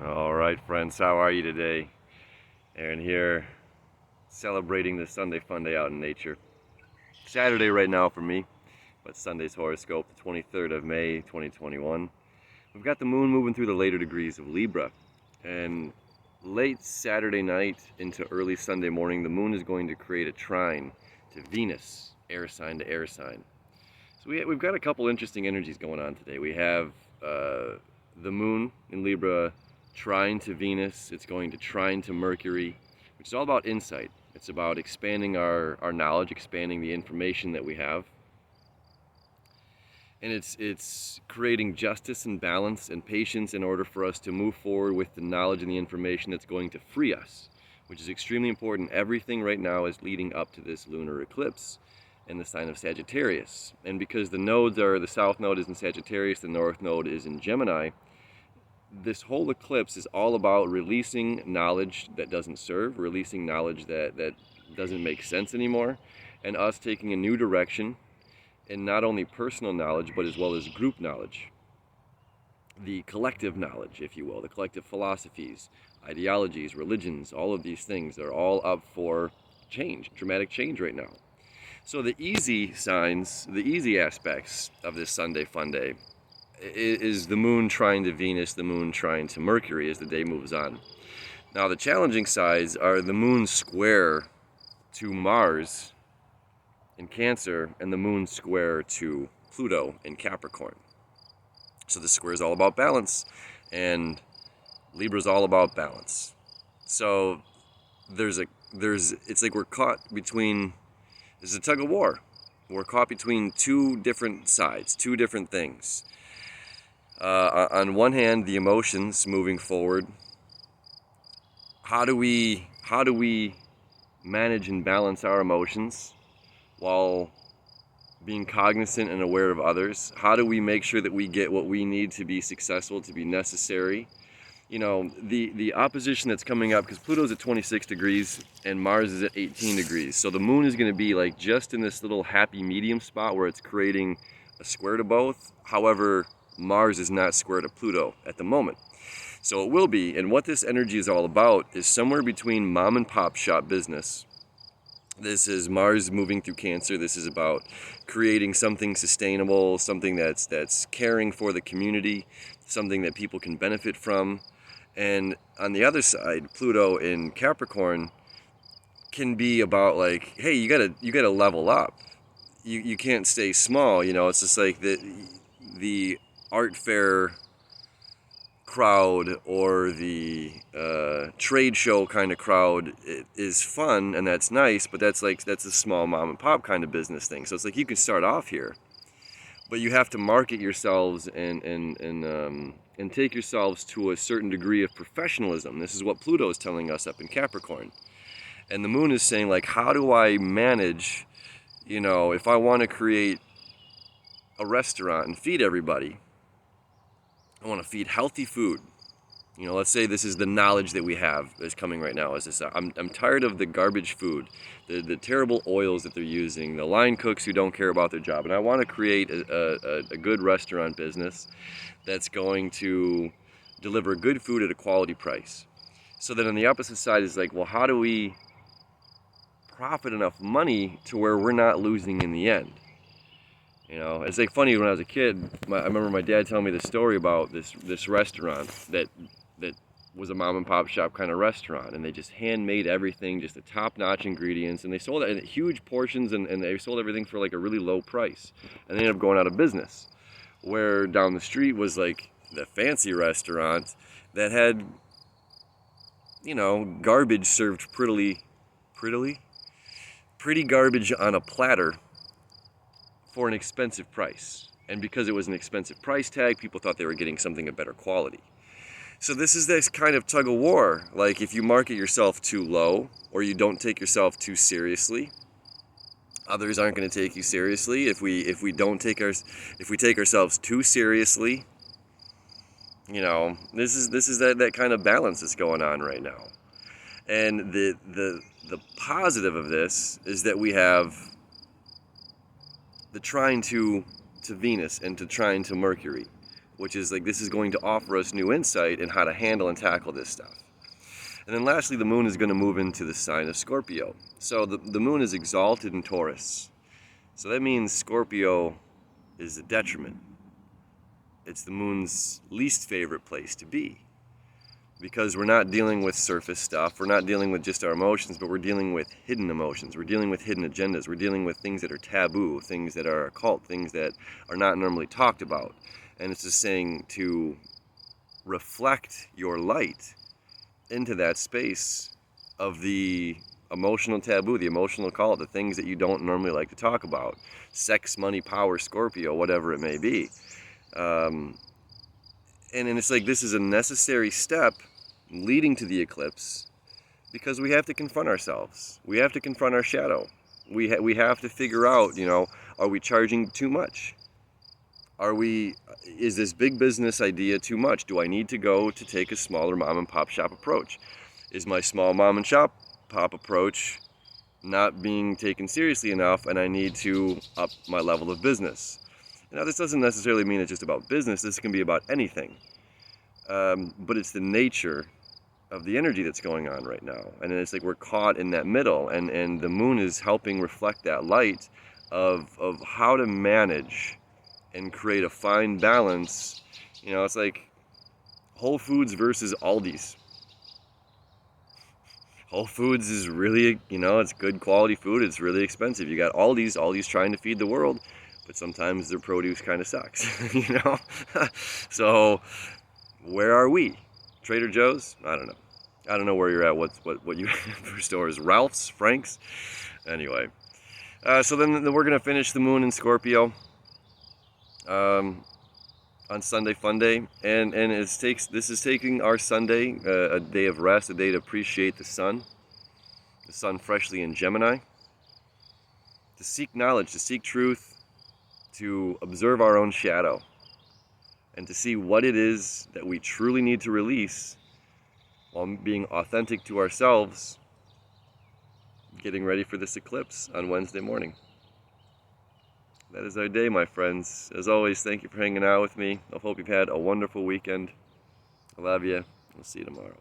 All right, friends, how are you today? Aaron here, celebrating the Sunday fun day out in nature. Saturday right now for me, but Sunday's horoscope, the 23rd of May, 2021. We've got the moon moving through the later degrees of Libra, and late Saturday night into early Sunday morning, the moon is going to create a trine to Venus, air sign to air sign. So we've got a couple interesting energies going on today. We have the moon in Libra trine to Venus. It's going to trine to Mercury, which is all about insight. It's about expanding our knowledge, expanding the information that we have. And it's creating justice and balance and patience in order for us to move forward with the knowledge and the information that's going to free us, which is extremely important. Everything right now is leading up to this lunar eclipse in the sign of Sagittarius. And because the nodes are, the south node is in Sagittarius, the north node is in Gemini, this whole eclipse is all about releasing knowledge that doesn't serve, releasing knowledge that doesn't make sense anymore, and us taking a new direction in not only personal knowledge, but as well as group knowledge. The collective knowledge, if you will, the collective philosophies, ideologies, religions, all of these things, they're all up for change, dramatic change right now. So the easy signs, the easy aspects of this Sunday fun day is the moon trine to Venus, the moon trine to Mercury as the day moves on. Now the challenging sides are the moon square to Mars in Cancer and the moon square to Pluto in Capricorn. So the square is all about balance, and Libra is all about balance. So it's like we're caught between, there's a tug of war. We're caught between two different sides, two different things. On one hand, the emotions moving forward. How do we manage and balance our emotions while being cognizant and aware of others? How do we make sure that we get what we need to be successful, to be necessary? You know, the opposition that's coming up, because Pluto's at 26 degrees and Mars is at 18 degrees. So the moon is going to be like just in this little happy medium spot where it's creating a square to both. However, Mars is not square to Pluto at the moment. So it will be, and what this energy is all about is somewhere between mom and pop shop business. This is Mars moving through Cancer. This is about creating something sustainable, something that's caring for the community, something that people can benefit from. And on the other side, Pluto in Capricorn can be about like, hey, you gotta level up. You can't stay small. You know, it's just like the art fair crowd or the trade show kind of crowd is fun, and that's nice, but that's a small mom and pop kind of business thing. So it's like you can start off here, but you have to market yourselves and take yourselves to a certain degree of professionalism. This is what Pluto is telling us up in Capricorn, and the moon is saying, like, how do I manage, you know, if I want to create a restaurant and feed everybody, I want to feed healthy food. You know, let's say this is the knowledge that we have that's coming right now. Is this? I'm tired of the garbage food, the terrible oils that they're using, the line cooks who don't care about their job, and I want to create a good restaurant business that's going to deliver good food at a quality price. So then on the opposite side is like, well, how do we profit enough money to where we're not losing in the end? You know, it's like funny, when I was a kid, I remember my dad telling me the story about this restaurant that was a mom and pop shop kind of restaurant, and they just handmade everything, just the top-notch ingredients, and they sold it in huge portions, and they sold everything for like a really low price, and they ended up going out of business. Where down the street was like the fancy restaurant that had, you know, garbage served pretty garbage on a platter for an expensive price. And because it was an expensive price tag, people thought they were getting something of better quality. So this is this kind of tug of war. Like, if you market yourself too low, or you don't take yourself too seriously, others aren't going to take you seriously. If we take ourselves too seriously, you know, this is that kind of balance that's going on right now. And the positive of this is that we have the trine to Venus and to trine to Mercury. which is like this is going to offer us new insight in how to handle and tackle this stuff. And then lastly, the moon is going to move into the sign of Scorpio. So the moon is exalted in Taurus. So that means Scorpio is a detriment. It's the moon's least favorite place to be. Because we're not dealing with surface stuff, we're not dealing with just our emotions, but we're dealing with hidden emotions, we're dealing with hidden agendas, we're dealing with things that are taboo, things that are occult, things that are not normally talked about. And it's just saying to reflect your light into that space of the emotional taboo, the emotional occult, the things that you don't normally like to talk about. Sex, money, power, Scorpio, whatever it may be. And it's like this is a necessary step leading to the eclipse because we have to confront ourselves. We have to confront our shadow. We have to figure out, are we charging too much? Is this big business idea too much? Do I need to go to take a smaller mom and pop shop approach? Is my small mom and pop approach not being taken seriously enough and I need to up my level of business? Now, this doesn't necessarily mean it's just about business. This can be about anything. But it's the nature of the energy that's going on right now. And it's like we're caught in that middle. And the moon is helping reflect that light of how to manage and create a fine balance. It's like Whole Foods versus Aldi's. Whole Foods is really, it's good quality food. It's really expensive. You got Aldi's trying to feed the world. But sometimes their produce kind of sucks, So, where are we? Trader Joe's? I don't know. I don't know where you're at. What you for stores? Ralph's, Frank's. Anyway, so then we're gonna finish the moon in Scorpio on Sunday Fun Day, and this is taking our Sunday, a day of rest, a day to appreciate the sun freshly in Gemini, to seek knowledge, to seek truth, to observe our own shadow, and to see what it is that we truly need to release while being authentic to ourselves, getting ready for this eclipse on Wednesday morning. That is our day, my friends. As always, thank you for hanging out with me. I hope you've had a wonderful weekend. I love you. We'll see you tomorrow.